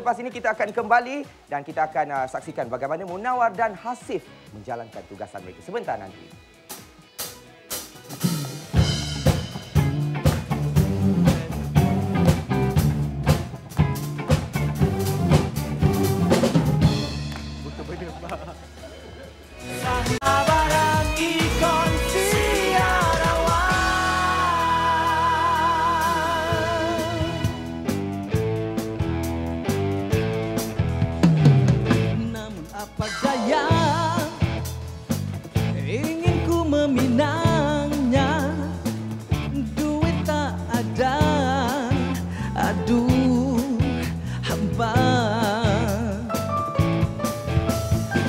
selepas ini kita akan kembali dan kita akan saksikan bagaimana Munawar dan Hasif menjalankan tugasan mereka sebentar nanti.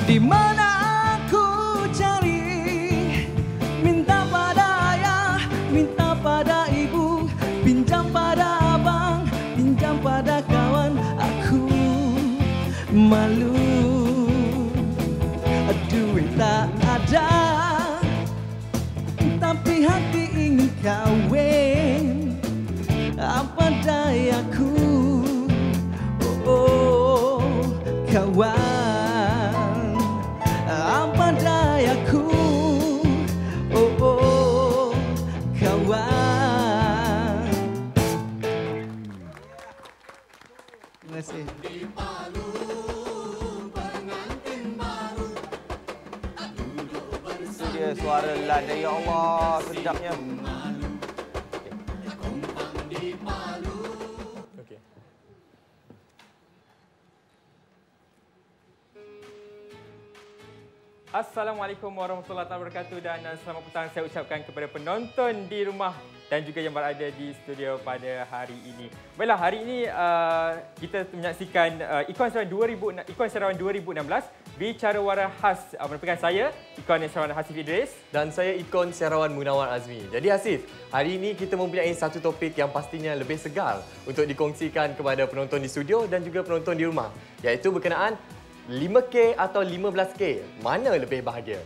Di mana aku cari, minta pada ayah, minta pada ibu, pinjam pada abang, pinjam pada kawan, aku malu. Duit tak ada, tapi hati ingin kawin, apa dayaku, oh, kawan. Apa dayaku, oh, oh kawan. Terima kasih. Itu dia suara Lan. Ya Allah, sedapnya. Assalamualaikum warahmatullahi wabarakatuh dan selamat petang saya ucapkan kepada penonton di rumah dan juga yang berada di studio pada hari ini. Baiklah, hari ini kita menyaksikan Ikon Sarawan 2016 Bicara Wara Khas merupakan saya, Ikon Sarawan Hasif Idris dan saya Ikon Sarawan Munawar Azmi. Jadi Hasif, hari ini kita mempunyai satu topik yang pastinya lebih segar untuk dikongsikan kepada penonton di studio dan juga penonton di rumah, iaitu berkenaan 5K atau 15K, mana lebih bahagia?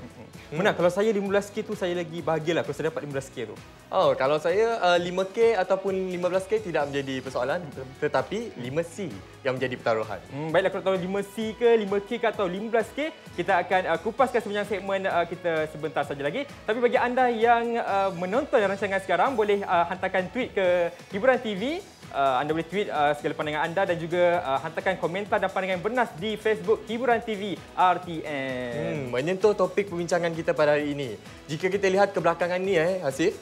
Mana kalau saya 15K tu saya lagi bahagialah kalau saya dapat 15K tu. Oh, kalau saya 5K ataupun 15K tidak menjadi persoalan, tetapi 5C yang menjadi pertaruhan. Baiklah, kalau tahu 5C ke 5K ke atau 15K, kita akan kupaskan sebenarnya segmen kita sebentar saja lagi. Tapi bagi anda yang menonton rancangan sekarang, boleh hantarkan tweet ke Hiburan TV. Anda boleh tweet segala pandangan anda dan juga hantarkan komentar dan pandangan bernas di Facebook Hiburan TV RTM. Menyentuh topik perbincangan kita pada hari ini. Jika kita lihat kebelakangan ni Hasif,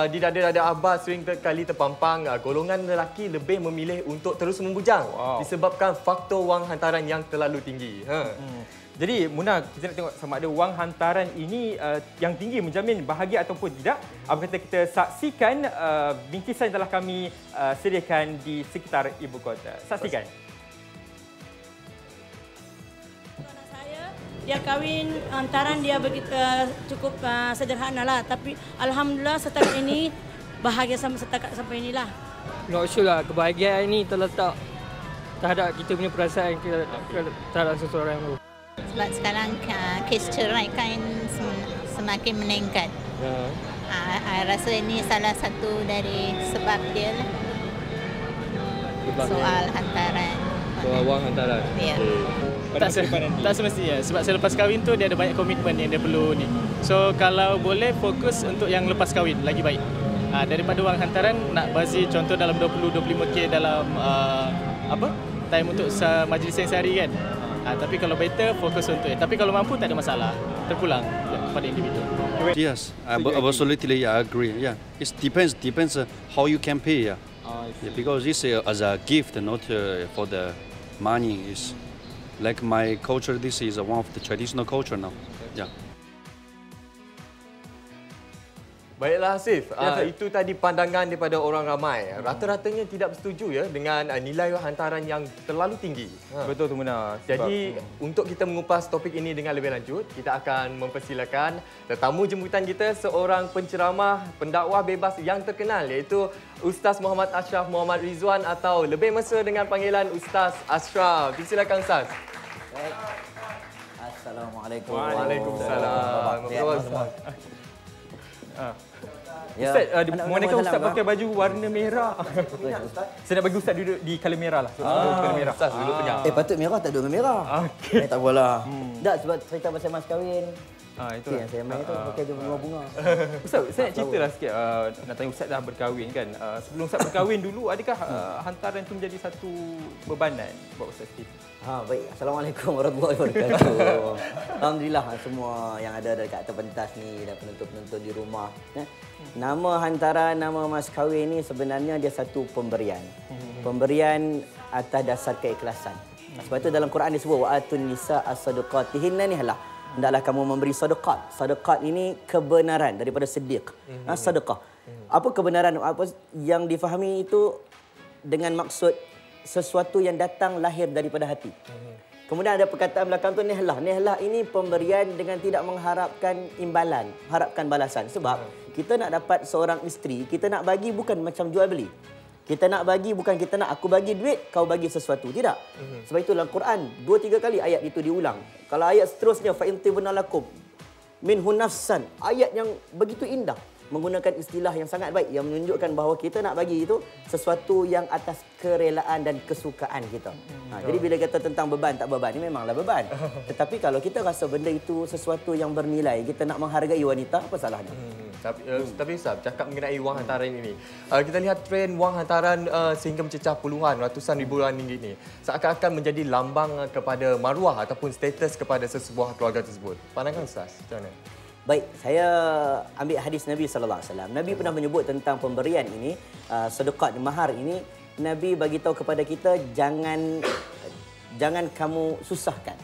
di dada-dada Abah sering kali terpampang golongan lelaki lebih memilih untuk terus membujang disebabkan faktor wang hantaran yang terlalu tinggi. Jadi Muna, kita nak tengok sama ada wang hantaran ini yang tinggi menjamin bahagia ataupun tidak. Apa kata kita saksikan bingkisan telah kami sediakan di sekitar ibu kota. Saksikan. Anak saya, dia kahwin hantaran dia begitu cukup sederhana lah. Tapi alhamdulillah setakat ini bahagia sampai inilah. Not sure lah, kebahagiaan ini terletak terhadap kita punya perasaan terhadap seseorang tu. Sebab sekarang kes cerai kan semakin meningkat. Saya rasa ini salah satu dari sebab dia lah. Soal hantaran. Soal wang hantaran. Ya. Tak semestinya. Sebab selepas kahwin tu dia ada banyak komitmen yang dia perlu ni. So kalau boleh fokus untuk yang lepas kahwin lagi baik. Daripada wang hantaran nak bazir contoh dalam 20-25K dalam time untuk majlis yang sehari kan. Tapi kalau better fokus untuk tapi kalau mampu tak ada masalah, terpulang pada individu. Yes, absolutely, I agree. Yeah, it depends how you can pay. Yeah, because this as a gift, not for the money. Is like my culture. This is one of the traditional culture now. Yeah. Baiklah Hasif, itu tadi pandangan daripada orang ramai. Rata-ratanya tidak bersetuju ya dengan nilai hantaran yang terlalu tinggi. Betul tu Muna. Jadi untuk kita mengupas topik ini dengan lebih lanjut, kita akan mempersilakan tetamu jemputan kita, seorang penceramah, pendakwah bebas yang terkenal iaitu Ustaz Muhammad Ashraf Muhammad Rizwan atau lebih mesra dengan panggilan Ustaz Ashraf. Silakan Ustaz. Baik. Assalamualaikum. Waalaikumsalam. Ya. Ustaz, Anak mohonkan Ustaz salam, pakai baju warna merah. Saya nak bagi Ustaz duduk di colour merah lah. Colour merah. Ustaz duduk penyang. Patut merah tak duduk dengan merah. Okey. Tak apalah. Tak, sebab cerita pasal mas kahwin. Itu Yang saya main tu pakai je bunga-bunga. Ustaz, saya nak ceritalah sikit. Nak tanya Ustaz dah berkahwin kan. Sebelum Ustaz berkahwin dulu, adakah hantaran itu menjadi satu bebanan buat Ustaz sendiri? Baik. Assalamualaikum warahmatullahi wabarakatuh. Alhamdulillah semua yang ada dekat atas pentas ni dan penonton-penonton di rumah. Nama hantaran, nama mas kahwin ni sebenarnya dia satu pemberian. Pemberian atas dasar keikhlasan. Sebab itu dalam Quran disebut wa'atun nisa as-sadaqatihinna ni halah. Hendaklah kamu memberi sedekah. Sedekah ini kebenaran daripada siddiq. Sedekah. Apa kebenaran? Apa yang difahami itu dengan maksud sesuatu yang datang lahir daripada hati. Kemudian ada perkataan belakang tu nihlah. Nihlah ini pemberian dengan tidak mengharapkan imbalan, harapkan balasan. Sebab kita nak dapat seorang isteri, kita nak bagi bukan macam jual beli. Kita nak bagi bukan kita nak aku bagi duit, kau bagi sesuatu. Tidak. Sebab itu dalam Quran 2-3 kali ayat itu diulang. Kalau ayat seterusnya fa in tibna lakum minhu nafsan, ayat yang begitu indah menggunakan istilah yang sangat baik yang menunjukkan bahawa kita nak bagi itu sesuatu yang atas kerelaan dan kesukaan kita. Jadi bila kata tentang beban tak beban, ini memanglah beban. Tetapi kalau kita rasa benda itu sesuatu yang bernilai, kita nak menghargai wanita, apa salahnya? Tapi Ustaz, cakap mengenai wang hantaran ini, kita lihat trend wang hantaran sehingga mencecah puluhan, ratusan ribuan ringgit ini seakan-akan menjadi lambang kepada maruah ataupun status kepada sesebuah keluarga tersebut. Pandangan Ustaz, macam mana? Baik, saya ambil hadis Nabi sallallahu alaihi wasallam. Nabi pernah menyebut tentang pemberian ini, sedekah mahar ini, Nabi bagi tahu kepada kita jangan kamu susahkan.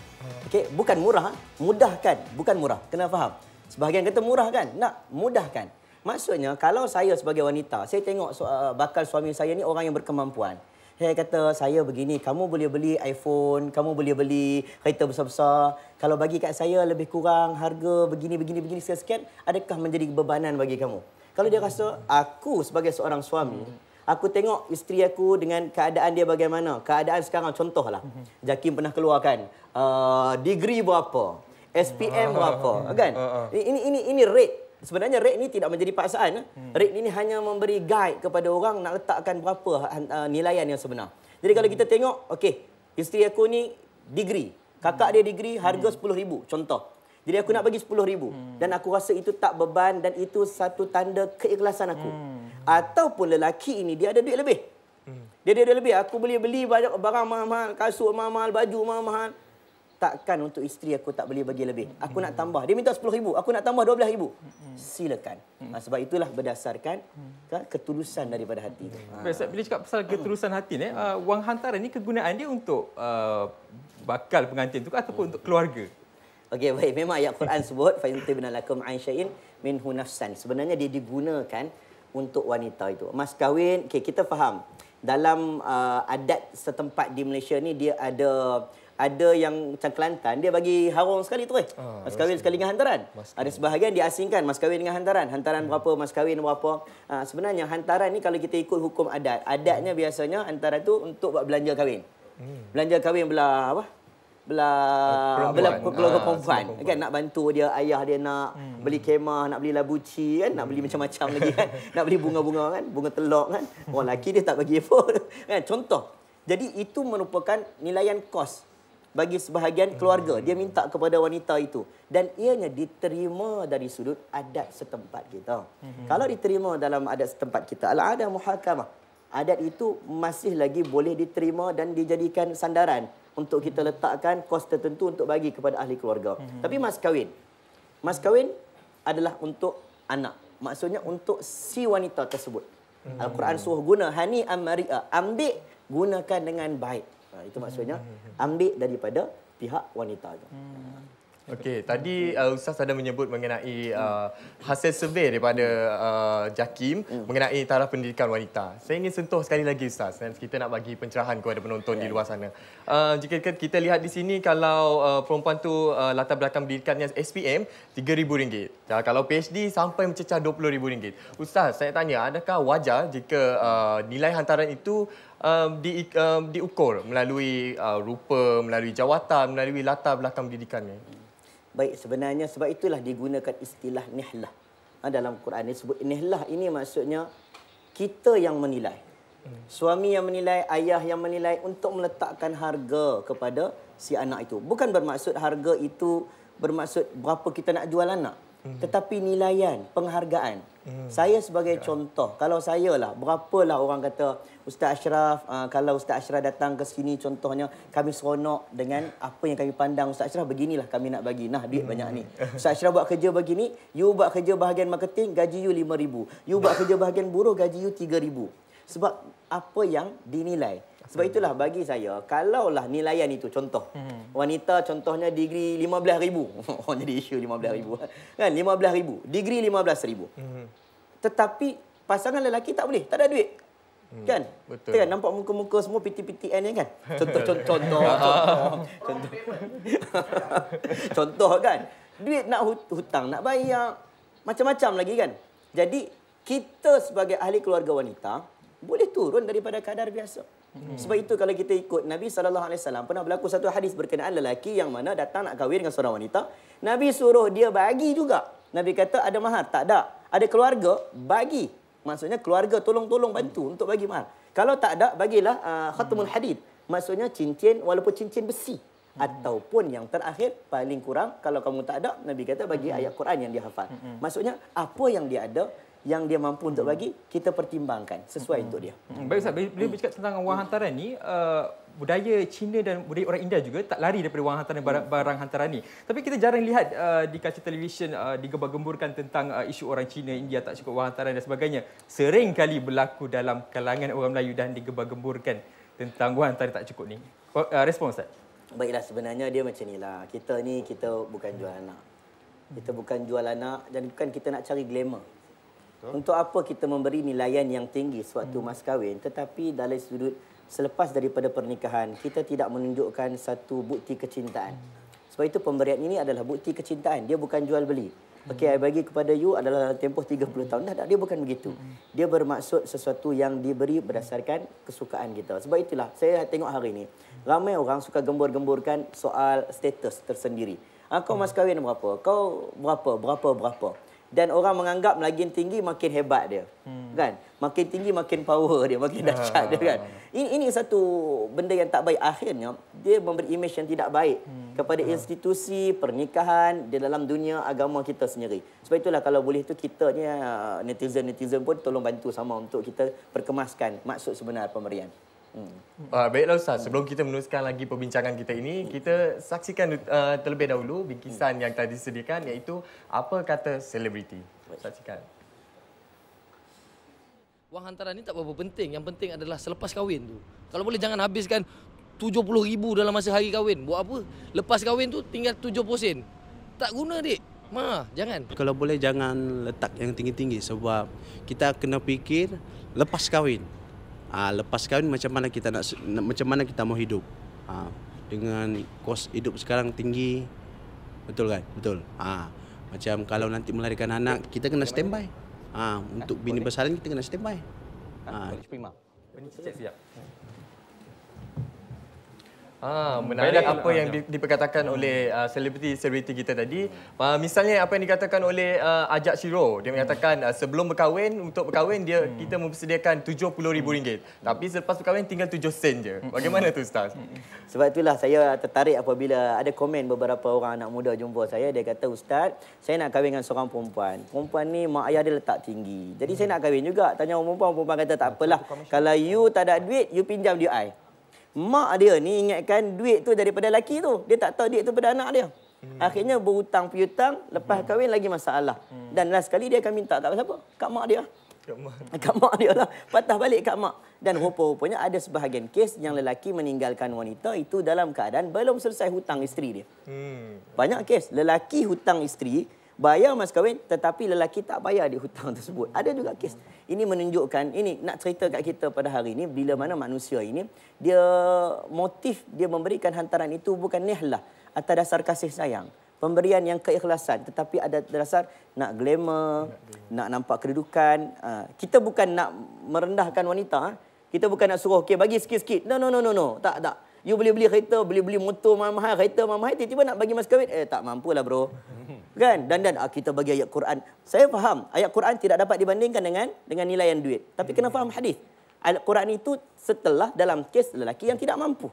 Okey, bukan murah, mudahkan, bukan murah. Kena faham. Sebahagian kata murah kan? Nak mudahkan. Maksudnya kalau saya sebagai wanita, saya tengok bakal suami saya ni orang yang berkemampuan. Saya kata, saya begini, kamu boleh beli iPhone, kamu boleh beli kereta besar-besar. Kalau bagi kat saya lebih kurang harga begini, sekian-sekian, adakah menjadi bebanan bagi kamu? Kalau dia rasa, aku sebagai seorang suami, aku tengok isteri aku dengan keadaan dia bagaimana. Keadaan sekarang, contohlah, Jakim pernah keluarkan, degree berapa, SPM berapa, kan? Ini rate. Sebenarnya rate ni tidak menjadi paksaan. Rate ini hanya memberi guide kepada orang nak letakkan berapa nilaian yang sebenar. Jadi kalau kita tengok, okey, isteri aku ni degree. Kakak dia degree, harga 10,000, contoh. Jadi aku nak bagi 10,000. Dan aku rasa itu tak beban dan itu satu tanda keikhlasan aku. Ataupun lelaki ini, dia ada duit lebih. Dia ada duit lebih. Aku boleh beli banyak barang mahal-mahal, kasut mahal-mahal, baju mahal-mahal. Takkan untuk isteri aku tak boleh bagi lebih. Aku nak tambah. Dia minta 10,000. Aku nak tambah 12,000. Silakan. Sebab itulah berdasarkan ketulusan daripada hati. Bila cakap pasal ketulusan hati ni, wang hantaran ni kegunaan dia untuk bakal pengantin tu ataupun untuk keluarga? Okey, baik. Memang ayat Quran sebut fa in tibna lakum an syai'in minhu nafsan. Sebenarnya dia digunakan untuk wanita itu. Mas kahwin, okay, kita faham. Dalam adat setempat di Malaysia ni dia ada yang macam Kelantan, dia bagi harum sekali tu. Mas kahwin sekali dengan hantaran. Ada sebahagian dia asingkan mas kahwin dengan hantaran. Hantaran berapa, mas kahwin berapa. Sebenarnya hantaran ni kalau kita ikut hukum adat, adatnya biasanya hantaran tu untuk buat belanja kahwin. Belanja kahwin belah apa? Belah keluarga perempuan. Kan nak bantu dia, ayah dia nak beli kemah, nak beli labuci kan, nak beli macam-macam lagi kan. Nak beli bunga-bunga kan, bunga telok kan. Orang lelaki dia tak bagi pun. Kan contoh. Jadi itu merupakan nilaian kos bagi sebahagian keluarga. Dia minta kepada wanita itu. Dan ianya diterima dari sudut adat setempat kita. Kalau diterima dalam adat setempat kita, al-adah muhakamah. Adat itu masih lagi boleh diterima dan dijadikan sandaran untuk kita letakkan kos tertentu untuk bagi kepada ahli keluarga. Tapi mas kahwin adalah untuk anak. Maksudnya untuk si wanita tersebut. Al-Quran suruh guna hani amari'a. Ambil, gunakan dengan baik. Itu maksudnya ambil daripada pihak wanita. Okey, tadi Ustaz ada menyebut mengenai hasil survey daripada Jakim mengenai taraf pendidikan wanita. Saya ingin sentuh sekali lagi Ustaz, dan kita nak bagi pencerahan kepada penonton di luar sana. Jika kita lihat di sini, kalau perempuan tu latar belakang pendidikannya SPM, RM3,000. Kalau PhD sampai mencecah RM20,000. Ustaz, saya tanya, adakah wajar jika nilai hantaran itu diukur melalui rupa, melalui jawatan, melalui latar belakang pendidikannya? Baik, sebenarnya sebab itulah digunakan istilah nihlah. dalam Quran disebut nihlah. Ini maksudnya kita yang menilai. Suami yang menilai, ayah yang menilai untuk meletakkan harga kepada si anak itu. Bukan bermaksud harga itu bermaksud berapa kita nak jual anak. Tetapi nilaian, penghargaan. Saya sebagai contoh, kalau saya lah, berapalah orang kata, Ustaz Ashraf, kalau Ustaz Ashraf datang ke sini contohnya, kami seronok dengan apa yang kami pandang. Ustaz Ashraf beginilah kami nak bagi. Nah, duit banyak ni. Ustaz Ashraf buat kerja begini, you buat kerja bahagian marketing, gaji you 5,000. You buat kerja bahagian buruh, gaji you 3,000. Sebab apa yang dinilai. Sebab itulah bagi saya, kalaulah nilaian itu contoh. Wanita contohnya degree 15,000. Oh, jadi isu 15,000. Kan 15,000. Degree 15,000. Tetapi pasangan lelaki tak boleh, tak ada duit. Kan? Betul. Kan nampak muka-muka semua PT-PTN ni kan? Contoh kan. Duit nak hutang, nak bayar, macam-macam lagi kan. Jadi kita sebagai ahli keluarga wanita boleh turun daripada kadar biasa. Sebab itu kalau kita ikut Nabi SAW pernah berlaku satu hadis berkenaan lelaki yang mana datang nak kahwin dengan seorang wanita. Nabi suruh dia bagi juga. Nabi kata ada mahar? Tak ada. Ada keluarga? Bagi. Maksudnya keluarga tolong-tolong bantu untuk bagi mahar. Kalau tak ada, bagilah khatamul hadid. Maksudnya cincin walaupun cincin besi. Ataupun yang terakhir paling kurang kalau kamu tak ada, Nabi kata bagi ayat Quran yang dia hafal. Maksudnya apa yang dia ada, yang dia mampu untuk bagi, kita pertimbangkan sesuai untuk dia. Baik Ustaz, bila bercakap tentang wang hantaran ni, budaya Cina dan budaya orang India juga tak lari daripada wang hantaran barang hantaran ni. Tapi kita jarang lihat di kaca televisyen digembar-gemburkan tentang isu orang Cina, India tak cukup wang hantaran dan sebagainya. Sering kali berlaku dalam kalangan orang Melayu dan digembar-gemburkan tentang wang hantaran tak cukup ni. Respon Ustaz? Baiklah, sebenarnya dia macam inilah. Kita ni, kita bukan jual anak. Kita bukan jual anak dan bukan kita nak cari glamour. Untuk apa kita memberi nilaian yang tinggi sewaktu mas kahwin, tetapi dalam sudut selepas daripada pernikahan, kita tidak menunjukkan satu bukti kecintaan. Sebab itu pemberian ini adalah bukti kecintaan. Dia bukan jual beli. Okey, saya bagi kepada you adalah tempoh 30 tahun. Dah, dia bukan begitu. Dia bermaksud sesuatu yang diberi berdasarkan kesukaan kita. Sebab itulah, saya tengok hari ini, ramai orang suka gembur-gemburkan soal status tersendiri. Kau mas kahwin berapa? Kau berapa? Dan orang menganggap makin tinggi makin hebat dia. Kan? Makin tinggi makin power dia, makin dahsyat dia kan. Ini satu benda yang tak baik. Akhirnya dia memberi imej yang tidak baik kepada institusi pernikahan di dalam dunia agama kita sendiri. Sebab itulah kalau boleh tu kita ni netizen pun tolong bantu sama untuk kita perkemaskan maksud sebenar pemberian. Baiklah Ustaz, sebelum kita meneruskan lagi perbincangan kita ini, kita saksikan terlebih dahulu bingkisan yang tadi disediakan, iaitu apa kata selebriti. Saksikan. Wang hantaran ni tak berapa penting. Yang penting adalah selepas kahwin tu. Kalau boleh jangan habiskan 70,000 dalam masa hari kahwin. Buat apa? Lepas kahwin tu tinggal 70 sen. Tak guna dik. Jangan. Kalau boleh jangan letak yang tinggi-tinggi sebab kita kena fikir lepas kahwin. Lepas kahwin macam mana kita mau hidup. Dengan kos hidup sekarang tinggi. Betul kan? Betul. Macam kalau nanti melahirkan anak, kita kena standby. Untuk bini bersalin kita kena standby. Menarik apa yang diperkatakan oleh selebriti kita tadi. Misalnya apa yang dikatakan oleh Ajak Shiro. Dia mengatakan sebelum untuk berkahwin kita mempersediakan RM70,000. Tapi selepas berkahwin tinggal 7 sen je. Bagaimana tu Ustaz? Sebab itulah saya tertarik apabila ada komen beberapa orang anak muda jumpa saya. Dia kata, Ustaz, saya nak kahwin dengan seorang perempuan. Perempuan ni mak ayah dia letak tinggi. Jadi saya nak kahwin juga. Tanya orang perempuan kata tak apalah. Kalau you tak ada duit, you pinjam duit I. Mak dia ni ingatkan duit tu daripada lelaki tu. Dia tak tahu duit tu daripada anak dia. Akhirnya berhutang piutang, lepas kahwin lagi masalah. Dan last sekali dia akan minta kat siapa? Kat mak dia. Kat mak dia lah. Patah balik kat mak. Dan rupa-rupanya ada sebahagian kes yang lelaki meninggalkan wanita itu dalam keadaan belum selesai hutang isteri dia. Banyak kes. Lelaki hutang isteri, bayar mas kahwin tetapi lelaki tak bayar di hutang tersebut. Ada juga kes. Ini menunjukkan, ini nak cerita kat kita pada hari ini, bila mana manusia ini, motif dia memberikan hantaran itu bukan nihlah atas dasar kasih sayang. Pemberian yang keikhlasan, tetapi ada dasar nak glamour, nak nampak kedudukan. Kita bukan nak merendahkan wanita. Kita bukan nak suruh, okey bagi sikit-sikit. No. Tak. You boleh beli kereta, boleh beli motor mahal-mahal, kereta mahal-mahal, tiba-tiba nak bagi mas kahwin. Tak mampulah bro. Kan? Dan kita bagi ayat Quran. Saya faham, ayat Quran tidak dapat dibandingkan dengan nilaian duit. Tapi kena faham hadis. Ayat Quran itu setelah dalam kes lelaki yang tidak mampu.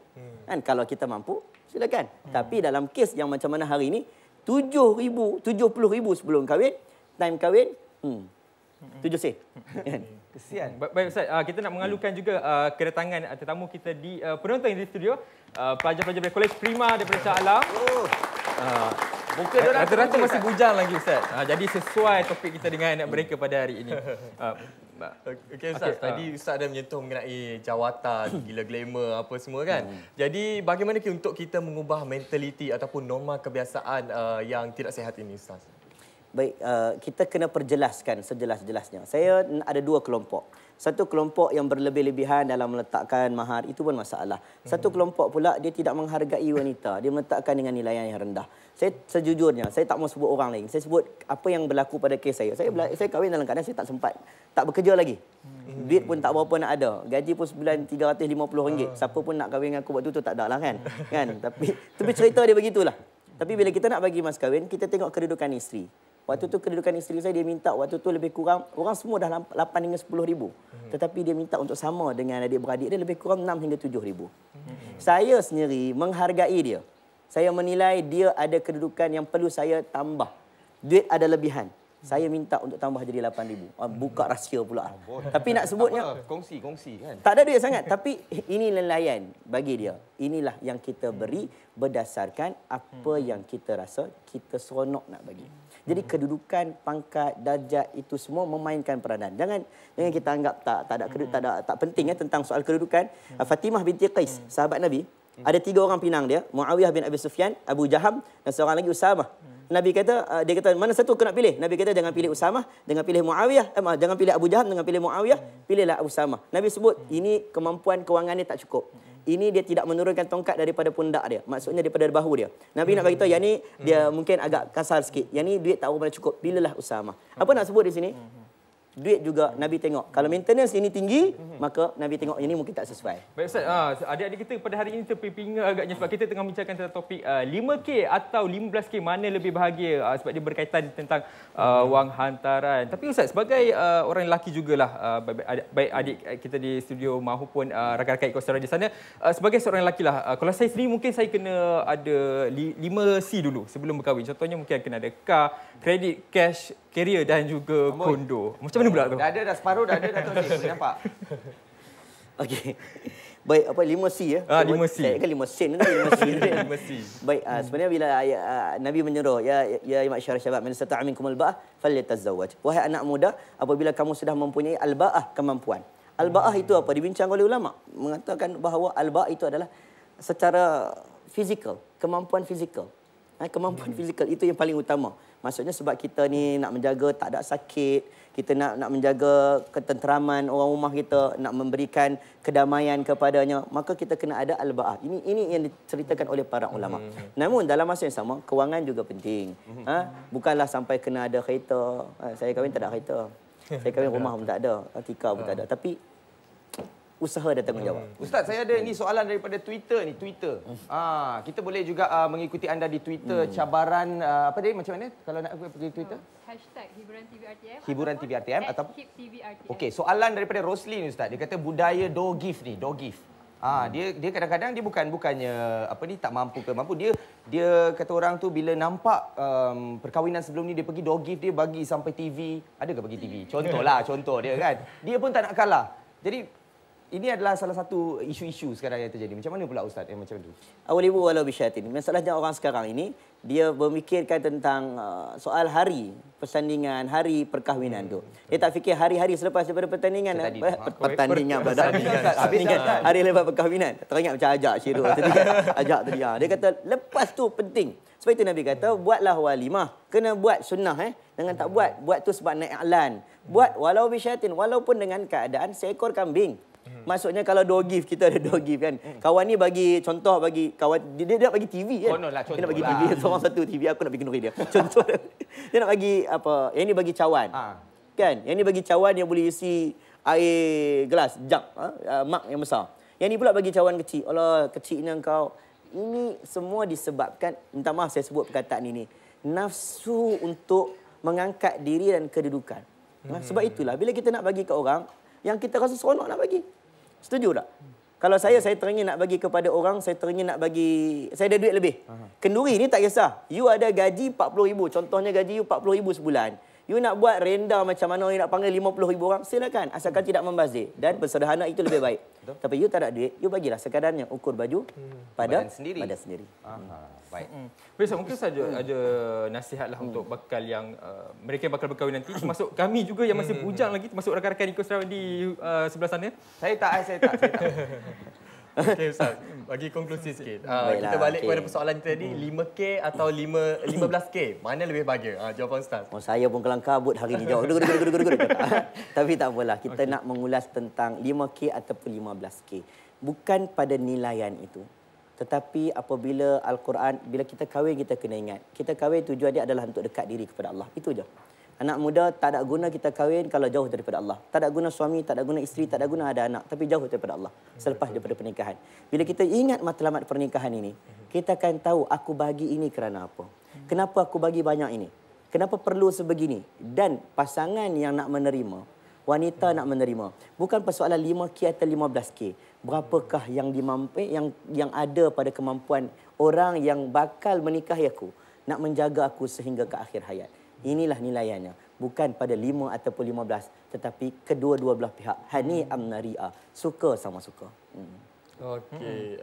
Kan? Kalau kita mampu, silakan. Tapi dalam kes yang macam mana hari ini, 70,000 sebelum kahwin, time kahwin, 7 sen. Kesian. Baik Ustaz, kita nak mengalukan juga kedatangan tetamu kita di penonton di studio, pelajar-pelajar dari Kolej Prima daripada Shah Alam. Muka dia rata-rata masih bujang lagi Ustaz. Jadi sesuai topik kita dengan mereka pada hari ini. Okey Ustaz, tadi Ustaz ada menyentuh mengenai jawatan, gila glamour apa semua kan. Jadi bagaimana untuk kita mengubah mentaliti ataupun norma kebiasaan yang tidak sihat ini Ustaz? Baik, kita kena perjelaskan sejelas-jelasnya. Saya ada dua kelompok. Satu kelompok yang berlebih-lebihan dalam meletakkan mahar, itu pun masalah. Satu kelompok pula, dia tidak menghargai wanita. Dia meletakkan dengan nilaian yang rendah. Saya sejujurnya, saya tak mau sebut orang lain. Saya sebut apa yang berlaku pada kes saya. Saya kahwin dalam keadaan saya tak sempat. Tak bekerja lagi. Duit pun tak berapa nak ada. Gaji pun sebulan RM350. Siapa pun nak kahwin dengan aku waktu tu tak ada lah kan. Tapi cerita dia begitulah. Tapi bila kita nak bagi mas kahwin, kita tengok kedudukan isteri. Waktu tu kedudukan isteri saya, dia minta waktu tu lebih kurang, orang semua dah 8 hingga 10 ribu. Tetapi dia minta untuk sama dengan adik-beradik dia lebih kurang 6 hingga 7 ribu. Saya sendiri menghargai dia. Saya menilai dia ada kedudukan yang perlu saya tambah. Duit ada lebihan. Saya minta untuk tambah jadi 8,000. Buka rahsia pula. Tapi nak sebutnya... Kongsi kan? Tak ada duit sangat. Tapi ini nelayan bagi dia. Inilah yang kita beri berdasarkan apa yang kita rasa kita seronok nak bagi. Jadi kedudukan, pangkat, darjat itu semua memainkan peranan. Jangan kita anggap tak penting tentang soal kedudukan. Fatimah binti Qais, sahabat Nabi, ada 3 orang pinang dia, Muawiyah bin Abi Sufyan, Abu Jaham dan seorang lagi Usamah. Nabi kata, dia kata, mana satu kau nak pilih? Nabi kata, jangan pilih Usamah, jangan pilih Muawiyah, jangan pilih Abu Jaham, jangan pilih Muawiyah, pilihlah Usamah. Nabi sebut, ini kemampuan kewangannya tak cukup. Ini dia tidak menurunkan tongkat daripada pundak dia. Maksudnya daripada bahu dia. Nabi nak beritahu, yang ni dia mungkin agak kasar sikit. Yang ni duit tak berapa cukup, pilihlah Usamah. Apa nak sebut di sini? Duit juga Nabi tengok. Kalau maintenance ini tinggi, maka Nabi tengok ini mungkin tak sesuai. Baik Ustaz, adik-adik kita pada hari ini terpinga agaknya sebab kita tengah bincangkan tentang topik 5K atau 15K mana lebih bahagia sebab dia berkaitan tentang wang hantaran. Tapi Ustaz, sebagai orang lelaki jugalah, baik adik kita di studio maupun rakan-rakan ekosistem di sana, sebagai seorang lelaki lah, kalau saya sendiri mungkin saya kena ada 5C dulu sebelum berkahwin. Contohnya mungkin kena ada car, kredit, cash, carrier dan juga kondo. Macam mana pula tu? Dah separuh dah ada Dato' Syed. Nampak? Okey. Baik, 5C ya? 5C. Saya kan 5 sen kan 5C. 5C. Baik, sebenarnya bila Nabi menyuruh, ya ma'syarah syabab, man istata'a minkumul ba'ah falyatazawwaj. Wahai anak muda, apabila kamu sudah mempunyai al-ba'ah, kemampuan. Al-ba'ah itu apa? Dibincang oleh ulama. Mengatakan bahawa al-ba'ah itu adalah secara fizikal, kemampuan fizikal. Kemampuan fizikal itu yang paling utama. Maksudnya sebab kita ni nak menjaga tak ada sakit, kita nak menjaga ketenteraman orang rumah kita, nak memberikan kedamaian kepadanya, maka kita kena ada al-ba'ah. Ini yang diceritakan oleh para ulama. Namun dalam masa yang sama, kewangan juga penting. Bukanlah sampai kena ada kereta. Saya kahwin tak ada kereta. Saya kahwin rumah pun tak ada, tikar pun tak ada. Tapi usaha dan tanggungjawab. Ustaz, saya ada ni soalan daripada Twitter ni, Twitter. Kita boleh juga mengikuti anda di Twitter, cabaran apa dia macam mana kalau nak pergi Twitter? #HiburanTVRTM. Hiburan TV RTM atau @HibTVRTM. Okey, soalan daripada Roslyn Ustaz. Dia kata budaya do give ni, do give. Dia kadang-kadang dia bukannya apa ni tak mampu ke mampu, dia kata orang tu bila nampak perkahwinan sebelum ni dia pergi do give, dia bagi sampai TV. Ada ke bagi TV? Contoh dia kan. Dia pun tak nak kalah. Jadi ini adalah salah satu isu-isu sekarang yang terjadi. Macam mana pula Ustaz yang macam itu? Awalibu walau bisyatin. Masalahnya orang sekarang ini, dia memikirkan tentang soal hari persandingan, hari perkahwinan tu. Dia tak fikir hari-hari selepas daripada pertandingan. Pertandingan. Hari lepas perkahwinan. Teringat macam ajak Syirul. Ajak tadi. Dia kata lepas tu penting. Sebab itu Nabi kata, buatlah walimah. Kena buat sunnah. Jangan tak buat. Buat tu sebab naik iklan. Buat walau bisyatin. Walaupun dengan keadaan seekor kambing. Maksudnya kalau do give, kita ada do give kan. Kawan ni bagi contoh, bagi kawan dia nak bagi TV kan. Dia nak bagi TV, seorang satu TV, aku nak bagi kenduri dia. Contoh dia nak bagi apa? Yang ni bagi cawan. Kan? Yang ni bagi cawan yang boleh isi air gelas, jug, mak yang besar. Yang ni pula bagi cawan kecil. Allah, kecilnya kau. Ini semua disebabkan, minta maaf saya sebut perkataan ini. nafsu untuk mengangkat diri dan kedudukan. Sebab itulah bila kita nak bagi ke orang yang kita rasa seronok nak bagi. Setuju tak? Kalau saya teringin nak bagi kepada orang, saya teringin nak bagi, saya ada duit lebih. Kenduri ni tak kisah. You ada gaji 40,000. Contohnya gaji you 40,000 sebulan. You nak buat renda macam mana, you nak panggil 50,000 orang, silakan. Asalkan tidak membazir. Dan bersederhana itu lebih baik. Tapi you tak ada duit, you bagilah sekadarnya ukur baju pada badan sendiri. Baik. Besok mungkin saja ada nasihatlah untuk bakal yang mereka yang bakal berkahwin nanti, termasuk kami juga yang masih bujang lagi, termasuk rakan-rakan Iko Sarawak di sebelah sana. Saya tak. Okey Ustaz, bagi konklusi sikit. Kita balik kepada persoalan tadi, 5K atau 15K, mana lebih bahagia? Jawapan Ustaz. Saya pun kelang kabut hari ni jawab. Tapi tak apalah, kita nak mengulas tentang 5K ataupun 15K. Bukan pada nilaian itu. Tetapi apabila Al-Quran, bila kita kahwin kita kena ingat. Kita kahwin tujuan dia adalah untuk dekat diri kepada Allah. Itu je. Anak muda tak ada guna kita kahwin kalau jauh daripada Allah. Tak ada guna suami, tak ada guna isteri, tak ada guna ada anak. Tapi jauh daripada Allah. Selepas daripada pernikahan. Bila kita ingat matlamat pernikahan ini, kita akan tahu aku bagi ini kerana apa. Kenapa aku bagi banyak ini? Kenapa perlu sebegini? Dan pasangan yang nak menerima, wanita nak menerima, bukan persoalan 5K atau 15K. Berapakah yang yang ada pada kemampuan orang yang bakal menikahi aku, nak menjaga aku sehingga ke akhir hayat. Inilah nilaiannya. Bukan pada 5 ataupun 15, tetapi kedua-dua belah pihak. Hani amnari'a. Suka sama suka. Okey.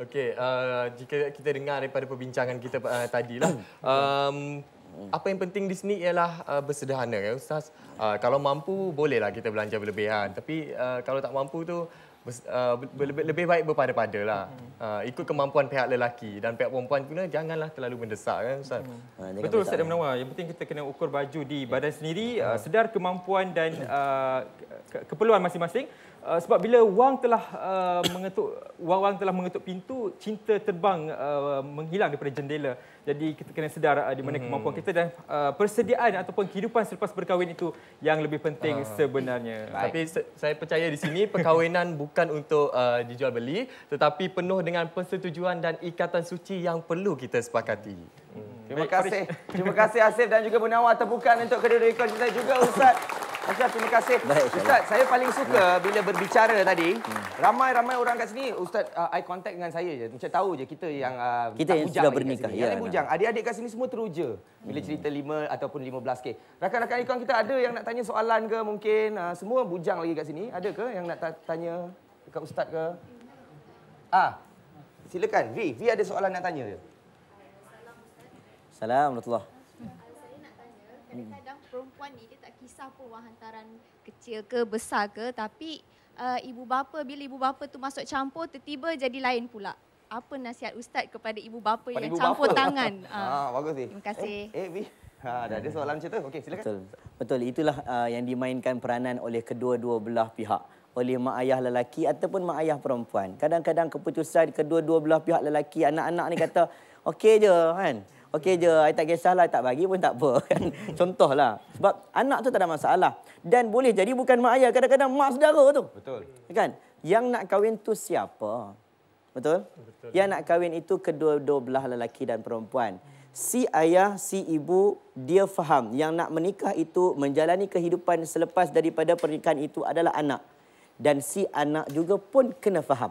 Okey, jika kita dengar daripada perbincangan kita tadilah, apa yang penting di sini ialah bersederhana ya Ustaz. Kalau mampu bolehlah kita belanja berlebihan, tapi kalau tak mampu tu lebih baik berpada-pada lah. Ikut kemampuan pihak lelaki dan pihak perempuan pun janganlah terlalu mendesak kan Ustaz. Betul Ustaz dan Munawar. Yang penting kita kena ukur baju di badan sendiri, sedar kemampuan dan keperluan masing-masing. Sebab bila wang telah mengetuk pintu, cinta terbang menghilang daripada jendela. Jadi kita kena sedar di mana kemampuan kita dan persediaan ataupun kehidupan selepas berkahwin itu yang lebih penting sebenarnya. Tapi saya percaya di sini perkahwinan bukan untuk dijual beli, tetapi penuh dengan persetujuan dan ikatan suci yang perlu kita sepakati. Terima kasih Asif dan juga Munawar. Tepukan untuk kedua rekod kita juga Ustaz. Ustaz, terima kasih. Ustaz, saya paling suka bila berbicara tadi, ramai-ramai orang kat sini, Ustaz, eye contact dengan saya je. Macam tahu je kita yang sudah bernikah. Yang bujang. Adik-adik kat sini semua teruja bila cerita 5 ataupun 15K. Rakan-rakan ikon kita ada yang nak tanya soalan ke mungkin? Semua bujang lagi kat sini. Ada ke yang nak tanya dekat Ustaz ke? Silakan. V ada soalan nak tanya ke? Assalamualaikum. Saya nak tanya, kadang-kadang perempuan ni dia tak kisah pun wang hantaran kecil ke besar ke, tapi ibu bapa, bila ibu bapa tu masuk campur, tiba-tiba jadi lain pula. Apa nasihat Ustaz kepada ibu bapa yang campur tangan? Bagus ni. Terima kasih. V. Dah ada soalan macam tu. Okey, silakan. Betul. Itulah yang dimainkan peranan oleh kedua-dua belah pihak. Oleh mak ayah lelaki ataupun mak ayah perempuan. Kadang-kadang keputusan kedua-dua belah pihak lelaki, anak-anak ni kata, okey je kan. Okey je, I tak kisahlah, tak bagi pun tak apa. Kan? Contohlah. Sebab anak tu tak ada masalah. Dan boleh jadi bukan mak ayah, kadang-kadang mak saudara tu. Betul. Kan? Yang nak kahwin tu siapa? Betul? Yang nak kahwin itu kedua-dua belah lelaki dan perempuan. Si ayah, si ibu, dia faham yang nak menikah itu, menjalani kehidupan selepas daripada pernikahan itu adalah anak. Dan si anak juga pun kena faham.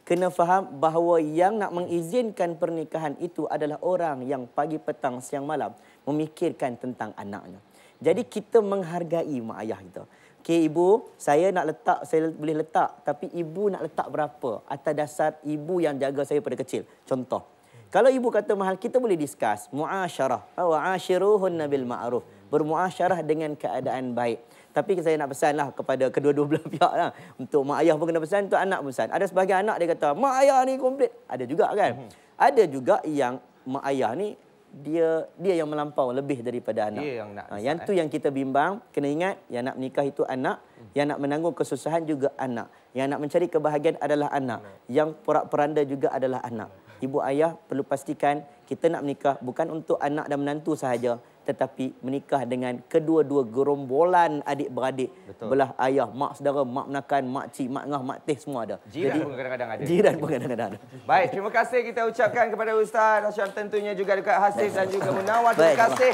Kena faham bahawa yang nak mengizinkan pernikahan itu adalah orang yang pagi, petang, siang, malam memikirkan tentang anaknya. Jadi kita menghargai mak ayah kita. Okey ibu, saya nak letak, saya boleh letak. Tapi ibu nak letak berapa? Atas dasar ibu yang jaga saya pada kecil. Contoh. Kalau ibu kata mahal, kita boleh discuss. Mu'asyarah. Wa'ashiruhunna bil ma'ruf. Bermuasyarah dengan keadaan baik. Tapi saya nak pesanlah kepada kedua-dua belah pihak lah. Untuk mak ayah pun kena pesan, untuk anak pun pesan. Ada sebahagian anak dia kata, mak ayah ni komplit. Ada juga kan? Ada juga yang mak ayah ni, dia yang melampau lebih daripada anak. Dia yang nak. Yang tu yang kita bimbang, kena ingat, yang nak menikah itu anak, yang nak menanggung kesusahan juga anak. Yang nak mencari kebahagiaan adalah anak. Yang porak-poranda juga adalah anak. Ibu ayah perlu pastikan kita nak menikah bukan untuk anak dan menantu sahaja, tetapi menikah dengan kedua-dua gerombolan adik-beradik. Belah ayah, mak saudara, mak menakan, mak cik, mak ngah, mak teh semua ada. Jiran pun kadang-kadang ada. Jiran pun kadang-kadang ada. Baik, terima kasih kita ucapkan kepada Ustaz Hasham, tentunya juga dekat Hasif dan juga Munawar. Terima kasih.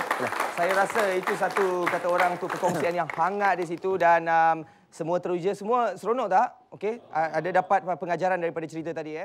Saya rasa itu satu kata orang tu perkongsian yang hangat di situ dan semua teruja, semua seronok tak? Okey, ada dapat pengajaran daripada cerita tadi